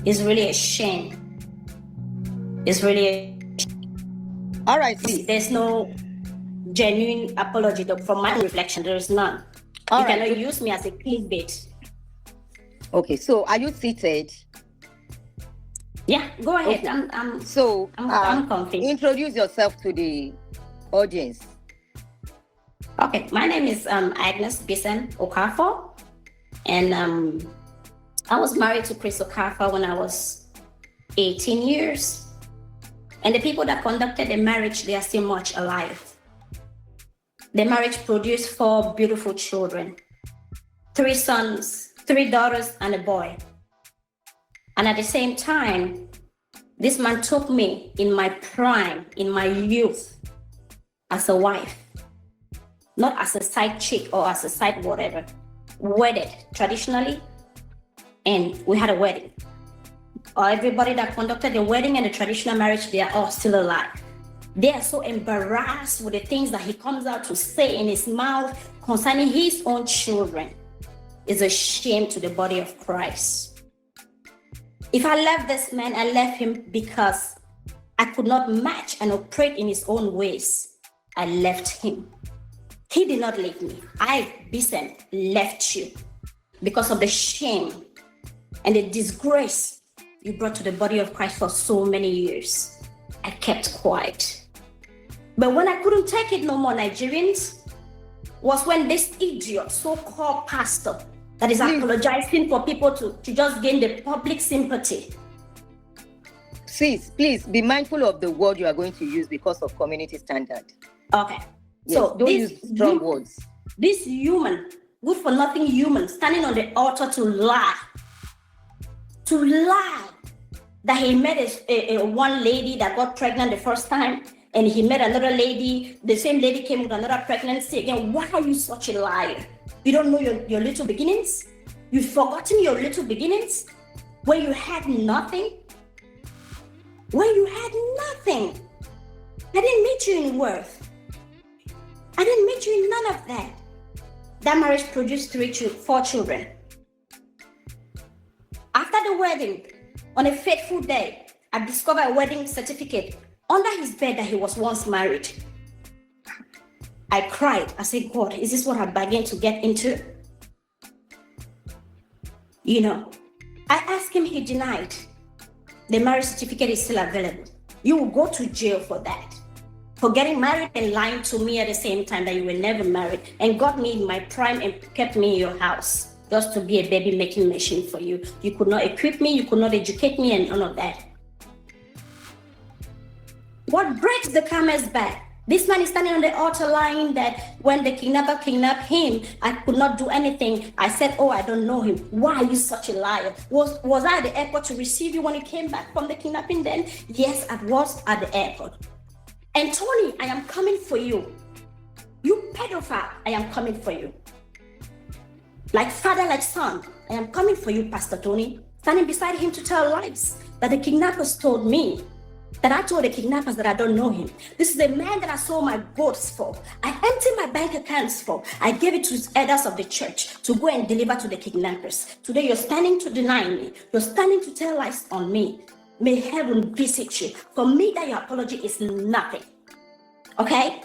It's really a shame. It's really all right. See, there's no genuine apology from my reflection. There is none. All you right. cannot use me as a clickbait. Okay, so are you seated? Yeah, go ahead. Okay. I'm confident. Introduce yourself to the audience. Okay, my name is Agnes Bisen Okafor, and I was married to Chris Okafor when I was 18 years. And the people that conducted the marriage, they are still much alive. The marriage produced 4 beautiful children, 3 sons, 3 daughters, and a boy. And at the same time, this man took me in my prime, in my youth, as a wife, not as a side chick or as a side whatever, wedded traditionally, and we had a wedding. Everybody that conducted the wedding and the traditional marriage, they are all still alive. They are so embarrassed with the things that he comes out to say in his mouth concerning his own children. It's a shame to the body of Christ. If I left this man, I left him because I could not match and operate in his own ways. I left him. He did not leave me. I, Bisen, left you because of the shame and the disgrace you brought to the body of Christ for so many years. I kept quiet. But when I couldn't take it no more, Nigerians, was when this idiot, so-called pastor, that is apologizing for people to just gain the public sympathy. Sis, please be mindful of the word you are going to use because of community standard. Okay. Yes, so don't use strong words. This human, good for nothing human, standing on the altar to lie that he met a one lady that got pregnant the first time, and he met another lady, the same lady came with another pregnancy again. Why are you such a liar? You don't know your little beginnings? You've forgotten your little beginnings? When you had nothing? When you had nothing? I didn't meet you in worth. I didn't meet you in none of that. That marriage produced 4 children. After the wedding, on a fateful day, I discovered a wedding certificate under his bed that he was once married. I cried. I said, God, is this what I bargained to get into? You know, I asked him, he denied. The marriage certificate is still available. You will go to jail for that. For getting married and lying to me at the same time that you were never married and got me in my prime and kept me in your house just to be a baby making machine for you. You could not equip me, you could not educate me, and all of that. What breaks the karma's back? This man is standing on the altar lying that when the kidnapper kidnapped him, I could not do anything. I said, oh, I don't know him. Why are you such a liar? Was I at the airport to receive you when you came back from the kidnapping then? Yes, I was at the airport. And Tony, I am coming for you. You pedophile, I am coming for you. Like father, like son, I am coming for you, Pastor Tony. Standing beside him to tell lies that the kidnappers told me. That I told the kidnappers that I don't know him. This is the man that I sold my goats for. I emptied my bank accounts for. I gave it to elders of the church to go and deliver to the kidnappers. Today you're standing to deny me. You're standing to tell lies on me. May heaven visit you. For me, that your apology is nothing. Okay?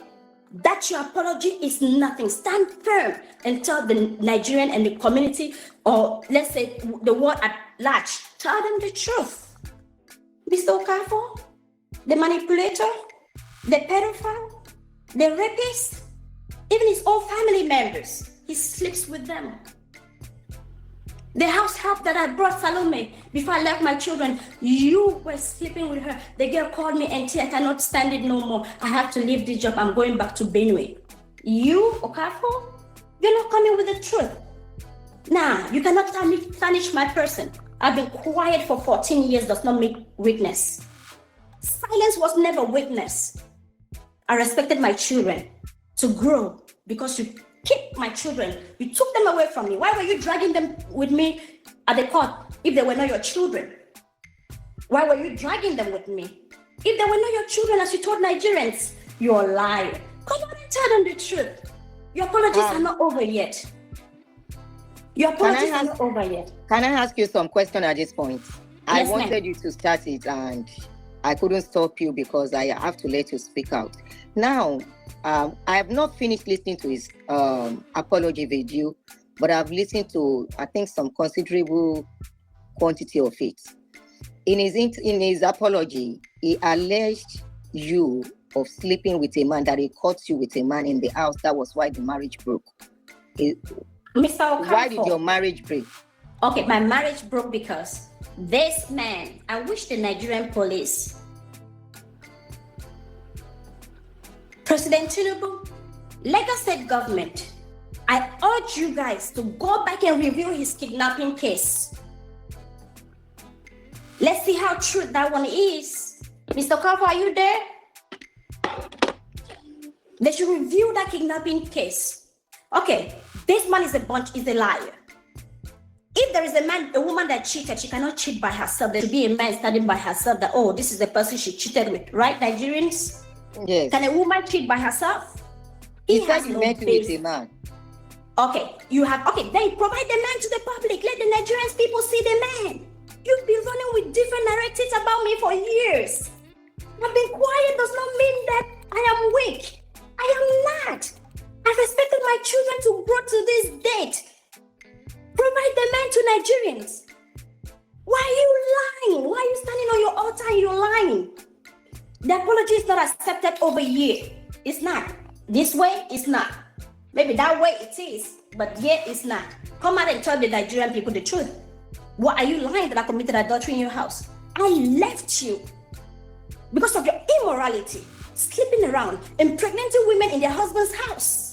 That your apology is nothing. Stand firm and tell the Nigerian and the community, or let's say the world at large, tell them the truth. Mr. Okafor, the manipulator, the pedophile, the rapist, even his own family members, he sleeps with them. The house help that I brought Salome before I left my children, you were sleeping with her. The girl called me, Auntie, I cannot stand it no more. I have to leave this job. I'm going back to Benue. You, Okafor, you're not coming with the truth. Nah, you cannot tarnish my person. I've been quiet for 14 years does not make weakness. Silence was never weakness. I respected my children to grow because you keep my children. You took them away from me. Why were you dragging them with me at the court if they were not your children? Why were you dragging them with me? If they were not your children, as you told Nigerians, you're a liar. Come on and tell them the truth. Your apologies are not over yet. Your apologies are not over yet. Can I ask you some question at this point? I Yes, ma'am. wanted you to start it and I couldn't stop you because I have to let you speak out. Now, I have not finished listening to his apology video, but I've listened to, I think, some considerable quantity of it. In his apology, he alleged you of sleeping with a man, that he caught you with a man in the house. That was why the marriage broke. Mr. Okafor, Why did your marriage break? Okay, my marriage broke because this man, I wish the Nigerian police, President Tinubu, Lagos State government, I urge you guys to go back and review his kidnapping case. Let's see how true that one is. Mr. Okafor, are you there? They should review that kidnapping case. Okay, this man is a liar. If there is a woman that cheated, she cannot cheat by herself. There should be a man standing by herself that, oh, this is the person she cheated with, right, Nigerians? Yes. Can a woman cheat by herself? He said you met with a man. Okay, then provide the man to the public. Let the Nigerian people see the man. You've been running with different narratives about me for years. I've been quiet does not mean that I am weak. I am not. I've expected my children to grow to this date. Provide the man to Nigerians. Why are you lying? Why are you standing on your altar and you're lying? The apology is not accepted over here. It's not. This way, it's not. Maybe that way it is, but yet it's not. Come out and tell the Nigerian people the truth. Why are you lying that I committed adultery in your house? I left you because of your immorality, sleeping around, impregnating women in their husband's house.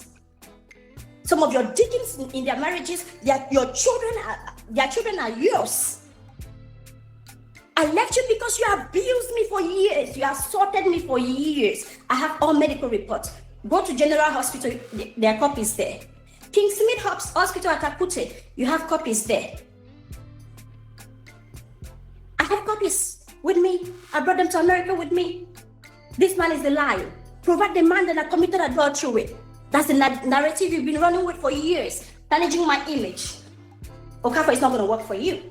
Some of your deacons in their marriages, their children are yours. I left you because you abused me for years. You assaulted me for years. I have all medical reports. Go to General Hospital, there are copies there. King Smith Hospital at Akute, you have copies there. I have copies with me. I brought them to America with me. This man is a liar. Provide the man that I committed adultery with. That's the narrative you've been running with for years, managing my image. Okafor, it's not going to work for you.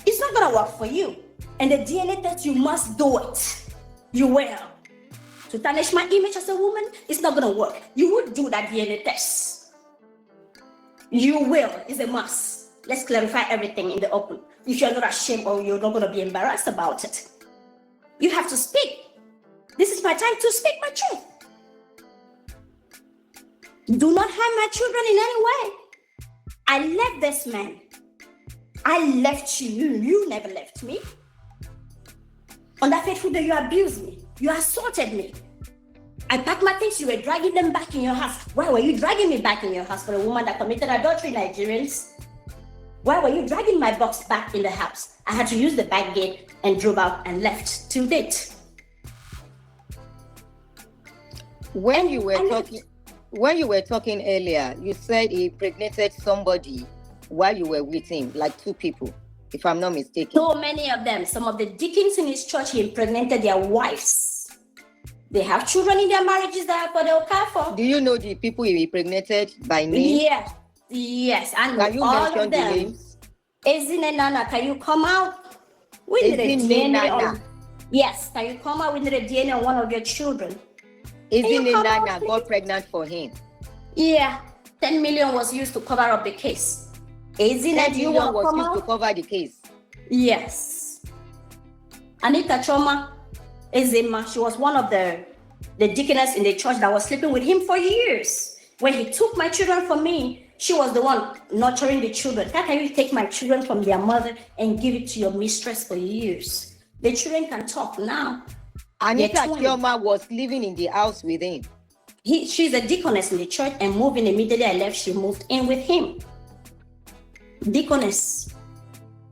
It's not going to work for you. And the DNA test, you must do it. You will. To tarnish my image as a woman, it's not going to work. You would do that DNA test. You will. It's a must. Let's clarify everything in the open. If you're not ashamed or you're not going to be embarrassed about it, you have to speak. This is my time to speak my truth. Do not harm my children in any way. I left this man. I left you. You never left me. On that fateful day, you abused me. You assaulted me. I packed my things. You were dragging them back in your house. Why were you dragging me back in your house for a woman that committed adultery, Nigerians? Why were you dragging my box back in the house? I had to use the back gate and drove out and left till date. When you were talking earlier, you said he impregnated somebody while you were with him, like 2 people, if I'm not mistaken. So many of them. Some of the deacons in his church, he impregnated their wives. They have children in their marriages that are for the Okafor. Do you know the people he impregnated by name? Yes, I know. Can you all mention of them. the names? Ezine Nana, can you come out? We need a Ezine DNA Nana. on. Yes, can you come out? We need a DNA on one of your children. Ezine Nana got pregnant for him. Yeah, 10 million was used to cover up the case. Ezine, 10 do you million want to was come used to out? cover the case. Yes. Anita Choma Ezema, she was one of the deaconess in the church that was sleeping with him for years. When he took my children from me, she was the one nurturing the children. How can you take my children from their mother and give it to your mistress for years? The children can talk now. Anita Chioma was living in the house with him. She's a deaconess in the church, and moving immediately I left, she moved in with him. Deaconess.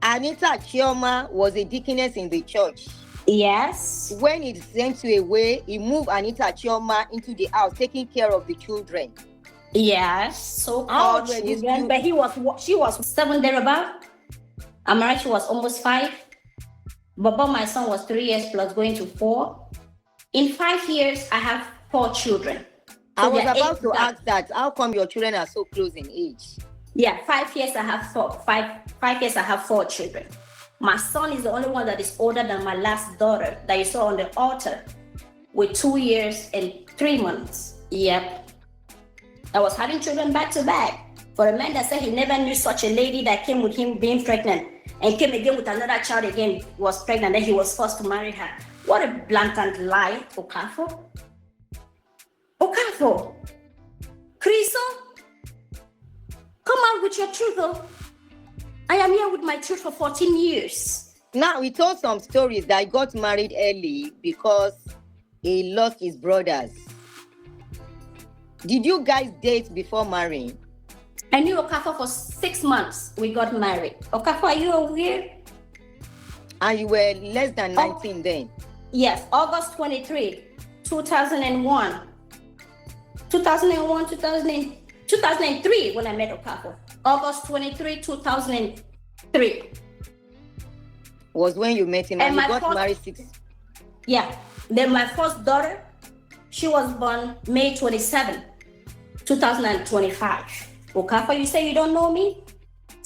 Anita Chioma was a deaconess in the church. Yes. When he sent you away, he moved Anita Chioma into the house, taking care of the children. Yes, so-called children, but she was 7 thereabout. Amarachi was almost 5. Baba, my son, was 3 years plus, going to 4. In 5 years, I have 4 children. I was about to ask that. How come your children are so close in age? Yeah, 5 years I have 4. 5 years I have 4 children. My son is the only one that is older than my last daughter that you saw on the altar with 2 years and 3 months. Yep. I was having children back to back. For a man that said he never knew such a lady that came with him being pregnant and came again with another child again, was pregnant, then he was forced to marry her. What a blatant lie, Okafor. Okafor. Kriso, come out with your truth. Oh. I am here with my truth for 14 years. Now, we told some stories that he got married early because he lost his brothers. Did you guys date before marrying? I knew Okafor for 6 months. We got married. Okafor, are you aware? And you were less than 19 then? Yes, August 23, 2001. 2003 when I met Okafor. August 23, 2003. Was when you met him and you got married 6. Yeah. Then my first daughter, she was born May 27, 2025. Okafor, you say you don't know me?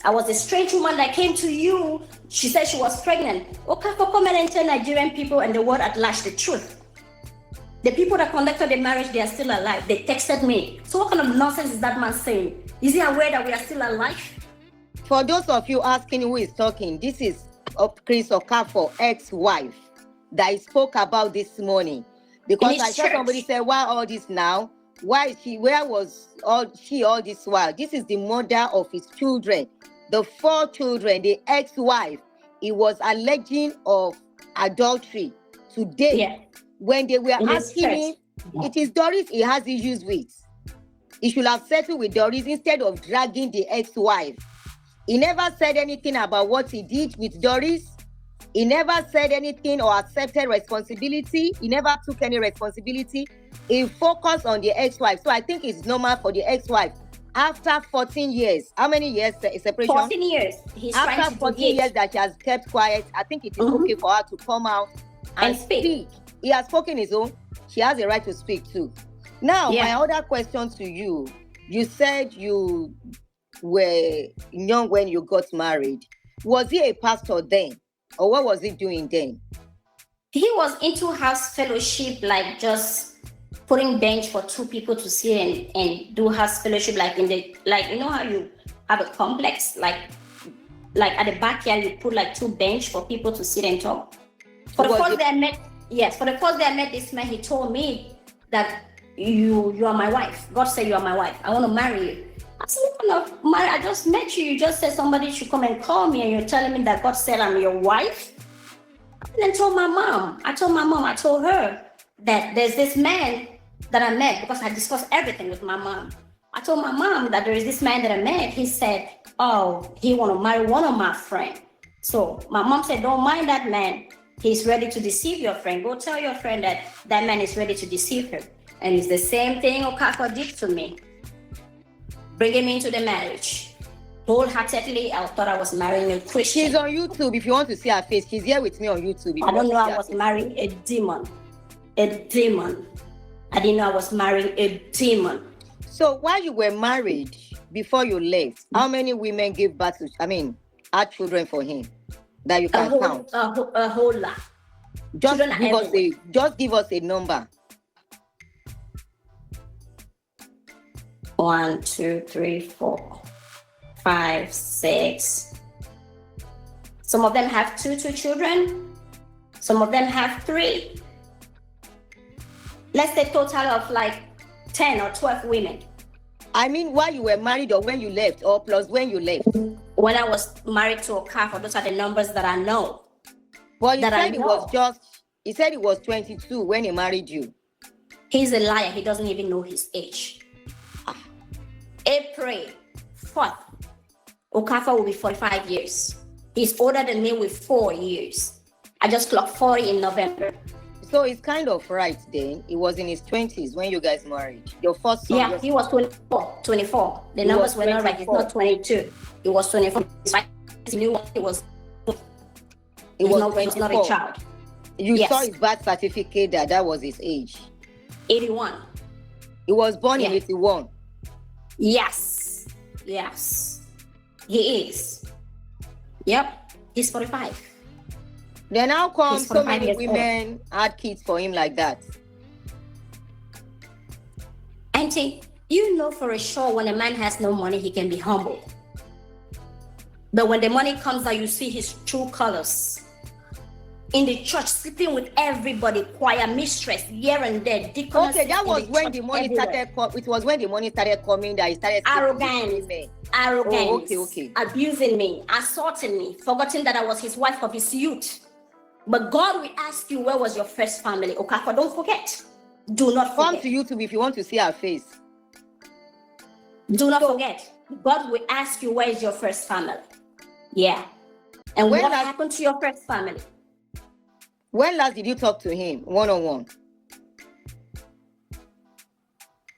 I was a strange woman that came to you. She said she was pregnant. Okafor, come and tell Nigerian people and the world at large the truth. The people that conducted the marriage, they are still alive. They texted me. So what kind of nonsense is that man saying? Is he aware that we are still alive? For those of you asking who is talking, this is Chris Okafor, ex-wife, that I spoke about this morning. Because I saw somebody say, why all this now? Why is she, where was she all this while? This is the mother of his children, the 4 children, the ex-wife. He was alleging of adultery today. Yeah. When they were asking him, it is Doris he has issues with. He should have settled with Doris instead of dragging the ex-wife. He never said anything about what he did with Doris. He never said anything or accepted responsibility. He never took any responsibility. He focused on the ex-wife. So I think it's normal for the ex-wife. After 14 years, how many years separation? 14 years. He's after 14 years that she has kept quiet, I think it is okay for her to come out and speak. He has spoken his own. She has a right to speak too. Now, my other question to you, you said you were young when you got married. Was he a pastor then? Or what was he doing then? He was into house fellowship, like just putting bench for 2 people to sit and do house fellowship, like in the, like, you know how you have a complex, like at the backyard, you put like 2 bench for people to sit and talk. For the first day I met, for the first day I met this man, he told me that you are my wife. God said you are my wife. I want to marry you. I said, what kind of marry? I just met you. You just said somebody should come and call me, and you're telling me that God said I'm your wife. And then told my mom. I told her that there's this man that I met, because I discussed everything with my mom. I told my mom that there is this man that I met. He said, oh, he want to marry one of my friends. So my mom said, don't mind that man. He's ready to deceive your friend. Go tell your friend that that man is ready to deceive her. And it's the same thing Okafor did to me. Bringing me into the marriage. Wholeheartedly, I thought I was marrying a Christian. She's on YouTube. If you want to see her face, she's here with me on YouTube. I don't know I was marrying a demon. A demon. I didn't know I was marrying a demon. So while you were married, before you left, how many women gave birth to, had children for him that you can count? A whole lot. Just give us a number. 1, 2, 3, 4, 5, 6. Some of them have two children. Some of them have 3. Let's say total of like 10 or 12 women. I mean, while you were married or when you left, or plus when you left? When I was married to Okafor, those are the numbers that I know. Well, he said it was 22 when he married you. He's a liar. He doesn't even know his age. April 4th, Okafor will be 45 years. He's older than me with 4 years. I just clocked 40 in November. So it's kind of right then. He was in his 20s when you guys married. Your first son. Yeah, he was 24. The numbers were not right. It's not 22. It was 24. He knew what it was. He was not a child. You saw his birth certificate that was his age. 81. He was born in 81. Yes. He is. Yep. He's 45. Then how come He's so 45 many years old. women had kids for him like that? Auntie, you know for a sure when a man has no money, he can be humble. But when the money comes out, you see his true colors. In the church, sleeping with everybody, choir mistress, here and there, deaconess. Okay, that was when the money started. It was when the money started coming that he started arrogance, Oh, okay. Abusing me, assaulting me, forgetting that I was his wife of his youth. But God will ask you, where was your first family? Okafor, don't forget. Do not forget. Come to YouTube if you want to see our face. Do not forget. God will ask you, where is your first family? Yeah. And When what happened to your first family? When last did you talk to him one-on-one?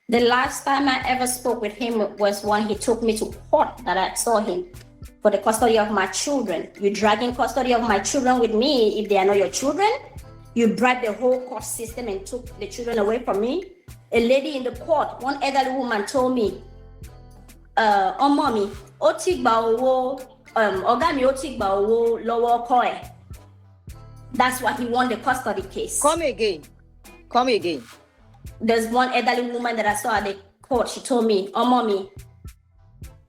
The last time I ever spoke with him was when he took me to court that I saw him for the custody of my children. You dragging custody of my children with me if they are not your children? You bribed the whole court system and took the children away from me? A lady in the court, one elderly woman told me, oh mommy, Ogami Otigba Owo Lowo Koe. That's why he won the custody case. Come again. There's one elderly woman that I saw at the court. She told me, oh mommy,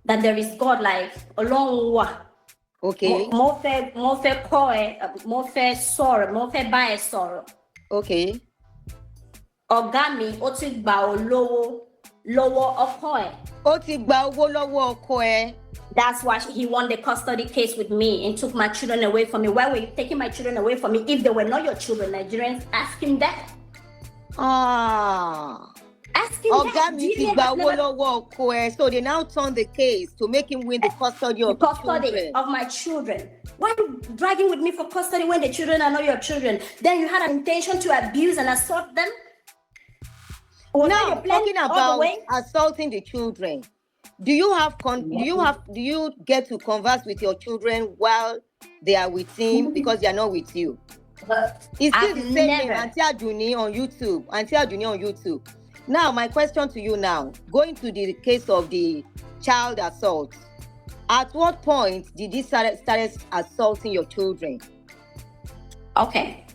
that there is God like Olonwa. Okay. More fair koe, more fair sorrow, more fair by sorrow. Okay. Ogami Otigba Lowo Okoe. Otigba Owo Lowo Okoe. That's why he won the custody case with me and took my children away from me. Why were you taking my children away from me if they were not your children? Nigerians, ask him that. Ask him that. So they now turned the case to make him win the custody of my children. Why are you dragging with me for custody when the children are not your children? Then you had an intention to abuse and assault them? Now, talking about assaulting the children, do you get to converse with your children while they are with him because they are not with you? It's still the same thing, Auntie Aduni on YouTube. Now, my question to you now, going to the case of the child assault, at what point did he start assaulting your children? Okay.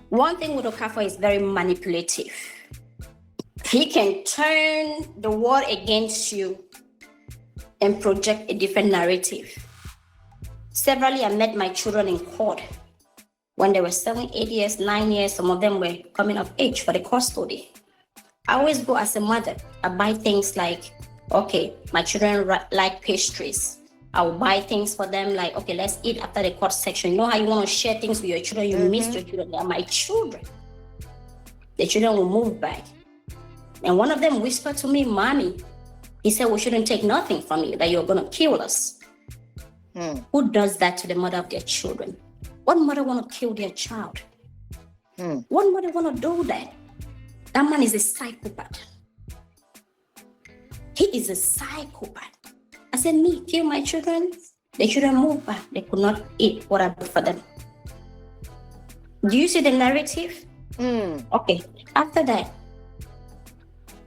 One thing with Okafor is very manipulative. He can turn the world against you and project a different narrative. Severally, I met my children in court when they were 7, 8 years, 9 years. Some of them were coming of age for the custody. I always go as a mother. I buy things like, okay, my children like pastries. I will buy things for them like, okay, let's eat after the court section. You know how you want to share things with your children? You miss your children. They are my children. The children will move back. And one of them whispered to me, Mommy, he said, we shouldn't take nothing from you, that you're going to kill us. Who does that to the mother of their children? What mother want to kill their child? What mother want to do that? That man is a psychopath. He is a psychopath. I said, me, kill my children? The children move back. They could not eat what I did for them. Do you see the narrative? Okay. After that,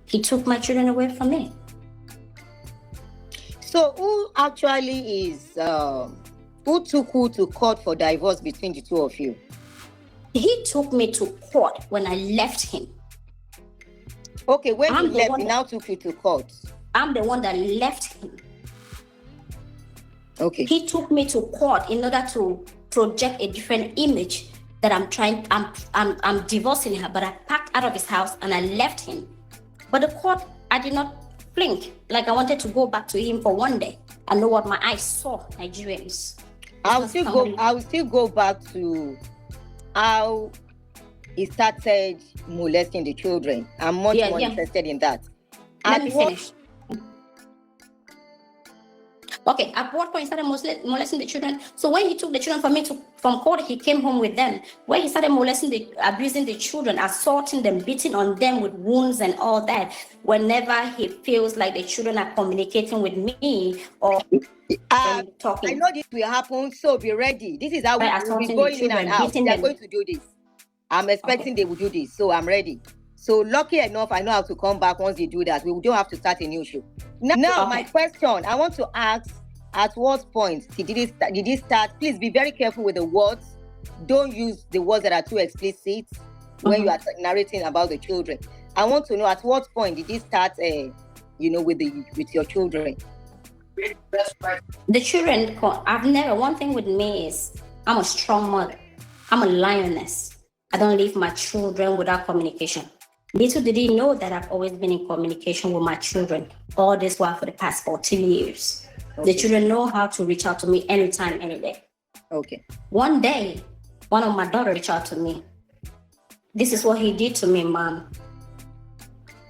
he took my children away from me. So who actually is, who took who to court for divorce between the two of you? He took me to court when I left him. Okay, when you left, he now took you to court. I'm the one that left him. Okay. He took me to court in order to project a different image that I'm divorcing her, but I packed out of his house and I left him. But the court, I did not blink. Like I wanted to go back to him for one day. I know what my eyes saw, Nigerians. I will still go back to how he started molesting the children. I'm much more interested in that. Let me finish. Okay, at what point he started molesting the children? So when he took the children from court, he came home with them. When he started abusing the children, assaulting them, beating on them with wounds and all that, whenever he feels like the children are communicating with me or talking. I know this will happen, so be ready. This is how we will be going in and out. They are going to do this. I'm expecting they will do this, so I'm ready. So lucky enough, I know how to come back once they do that. We don't have to start a new show. Now, my question, I want to ask at what point did it start? Please be very careful with the words. Don't use the words that are too explicit when you are narrating about the children. I want to know at what point did it start, with your children? The children, one thing with me is I'm a strong mother. I'm a lioness. I don't leave my children without communication. Little did he know that I've always been in communication with my children all this while for the past 14 years. Okay. The children know how to reach out to me anytime, any day. Okay. One day, one of my daughters reached out to me. This is what he did to me, Mom.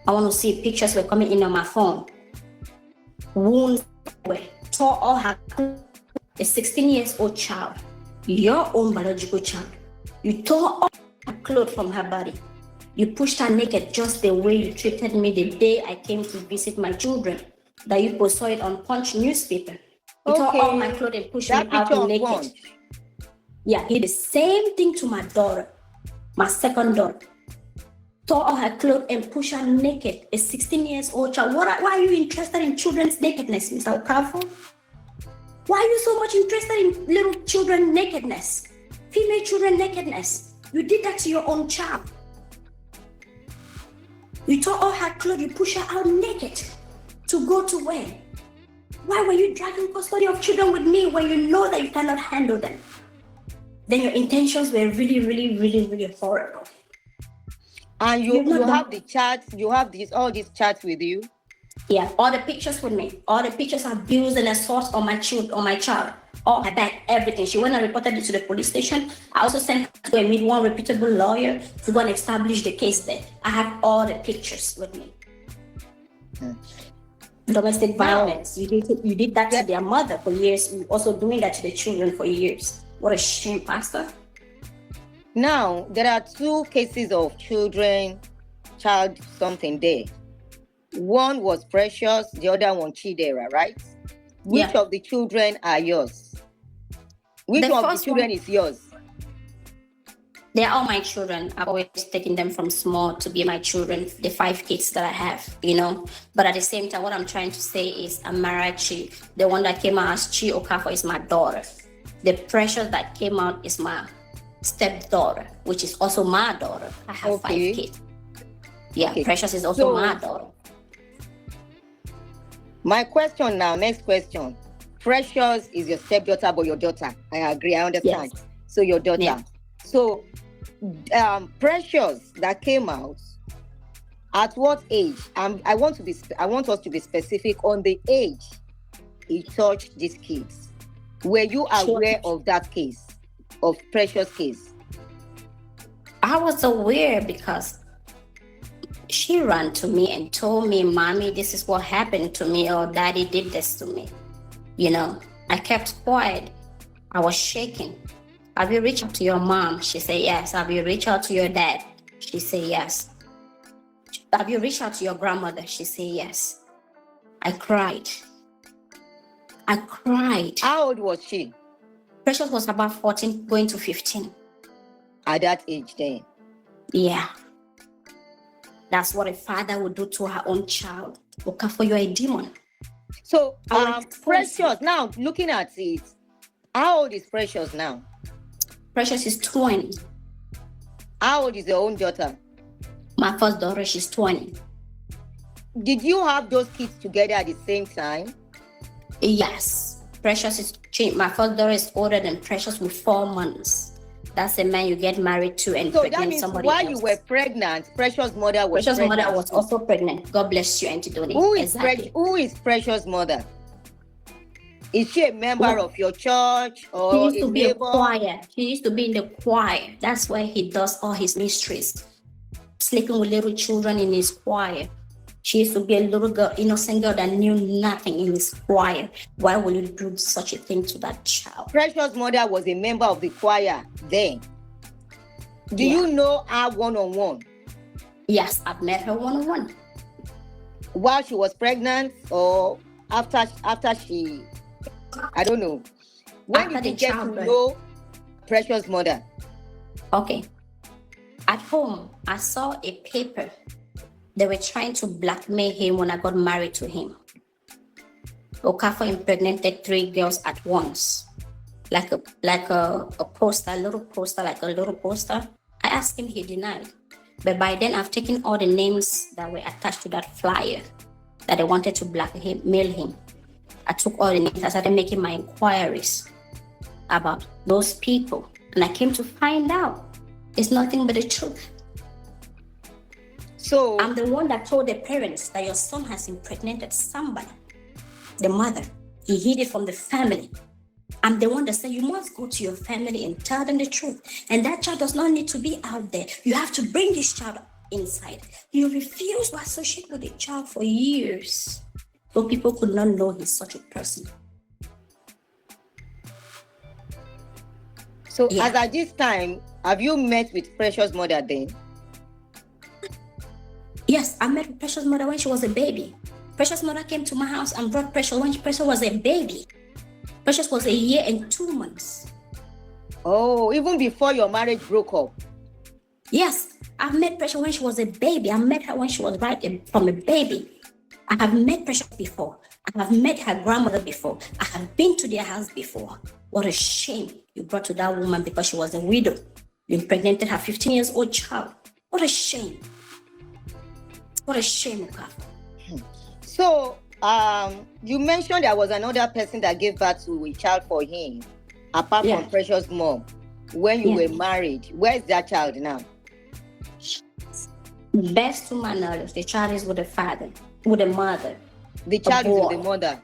I want to see pictures were coming in on my phone. Wounds were tore all her clothes. A 16 years old child, your own biological child. You tore all her clothes from her body. You pushed her naked just the way you treated me the day I came to visit my children. That you both saw it on Punch newspaper. You tore all my clothes and pushed me out naked. Punch. Yeah, he did the same thing to my daughter, my second daughter. Tore all her clothes and pushed her naked. A 16 years old child. Why are you interested in children's nakedness, Mr. Okafor? Why are you so much interested in little children nakedness? Female children nakedness. You did that to your own child. You tore all her clothes, you pushed her out naked to go to where? Why were you dragging custody of children with me when you know that you cannot handle them? Then your intentions were really, really, really, really horrible. And you have the chats, you have all these chats with you? Yeah, all the pictures with me. All the pictures of abuse and assault on my child. All her back, everything. She went and reported it to the police station. I also sent her to meet one reputable lawyer to go and establish the case there. I have all the pictures with me. Domestic violence. You did that to their mother for years. You're also doing that to the children for years. What a shame, Pastor. Now, there are two cases of child something there. One was Precious, the other one Chidera, right? Which of the children are yours? Which of the children is yours? They're all my children. I've always taken them from small to be my children, the 5 kids that I have, But at the same time, what I'm trying to say is Amarachi, the one that came out as Chi Okafor, is my daughter. The Precious that came out is my stepdaughter, which is also my daughter. I have 5 kids. Yeah, okay. Precious is also my daughter. My question now, next question. Precious is your stepdaughter, but your daughter. I agree, I understand. Yes. So your daughter. Yeah. So Precious that came out, at what age? I want us to be specific on the age he touched these kids. Were you aware of that case, of Precious case? I was aware because she ran to me and told me, Mommy, this is what happened to me, or Daddy did this to me. I kept quiet. I was shaking. Have you reached out to your mom? She said, yes. Have you reached out to your dad? She said, yes. Have you reached out to your grandmother? She said, yes. I cried. How old was she? Precious was about 14, going to 15. At that age then? Yeah. That's what a father would do to her own child. Okafor, you're a demon. So, Precious, now looking at it, how old is Precious now? Precious is 20. How old is your own daughter? My first daughter, she's 20. Did you have those kids together at the same time? Yes. Precious is, my first daughter is older than Precious with 4 months. That's the man you get married to and pregnant somebody else. So that means while you were pregnant, Precious' mother was pregnant. Precious' mother was also pregnant. God bless you, Auntie Donnie. Who is Precious' mother? Is she a member of your church or she used to be neighbor? A choir. She used to be in the choir. That's where he does all his mysteries. Sleeping with little children in his choir. She used to be a little girl, innocent girl that knew nothing in his choir. Why would you do such a thing to that child? Precious' mother was a member of the choir then. Do you know her one-on-one? Yes, I've met her one-on-one. While she was pregnant or after she, I don't know. When did you get to know Precious' mother? Okay. At home, I saw a paper. They were trying to blackmail him when I got married to him. Okafor impregnated 3 girls at once, like a poster, a little poster, like a little poster. I asked him, he denied. But by then, I've taken all the names that were attached to that flyer that they wanted to blackmail him. I took all the names. I started making my inquiries about those people, and I came to find out it's nothing but the truth. So I'm the one that told the parents that your son has impregnated somebody, the mother. He hid it from the family. I'm the one that said you must go to your family and tell them the truth. And that child does not need to be out there. You have to bring this child inside. You refuse to associate with the child for years. So people could not know he's such a person. So as at this time, have you met with Precious mother then? Yes, I met with Precious mother when she was a baby. Precious mother came to my house and brought Precious when Precious was a baby. Precious was 1 year and 2 months. Oh, even before your marriage broke up? Yes, I've met Precious when she was a baby. I met her when she was from a baby. I have met Precious before. I have met her grandmother before. I have been to their house before. What a shame you brought to that woman because she was a widow. You impregnated her 15 years old child. What a shame. What a shame, Okafor. So, you mentioned there was another person that gave birth to a child for him, apart from Precious' mom, when you were married. Where is that child now? Best to my knowledge, the child is with the father, with the mother. The child is with the mother.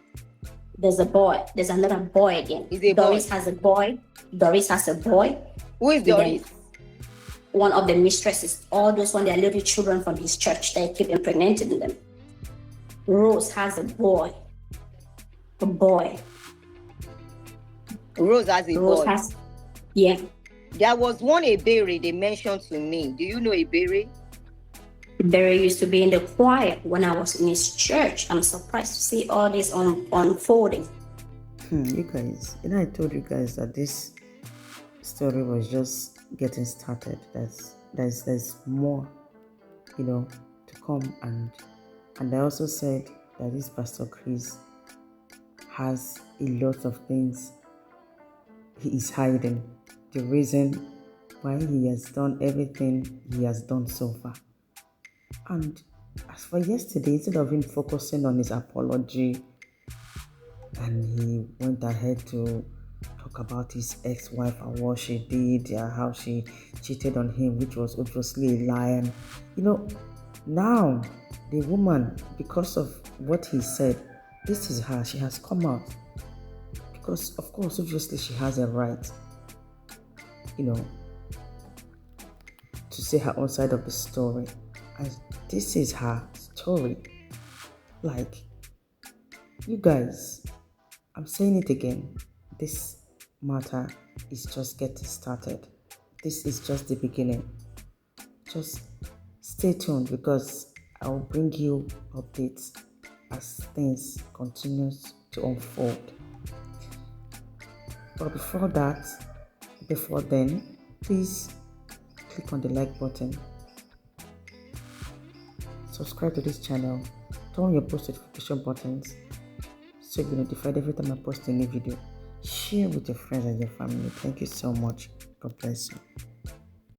There's a boy. There's another boy again. Doris has a boy. Doris has a boy. Who is Doris? One of the mistresses. All those when they're little children from his church, they keep impregnating them. Rose has a boy. A boy. Rose has a boy. Yeah. There was one Ebere they mentioned to me. Do you know Ebere? Ebere used to be in the choir when I was in his church. I'm surprised to see all this unfolding. You guys, I told you guys that this story was just getting started. There's more, to come, and I also said that this Pastor Chris has a lot of things he is hiding. The reason why he has done everything he has done so far. And as for yesterday, instead of him focusing on his apology, and he went ahead to talk about his ex-wife and what she did, how she cheated on him, which was obviously a lie. And now the woman, because of what he said, this is her. She has come out because, of course, obviously she has a right, to say her own side of the story. And this is her story. Like, you guys, I'm saying it again. This matter is just getting started. This is just the beginning. Just stay tuned because I will bring you updates as things continue to unfold. But before then, please click on the like button. Subscribe to this channel. Turn on your post notification buttons so you'll be notified every time I post a new video. Share with your friends and your family. Thank you so much. God bless you.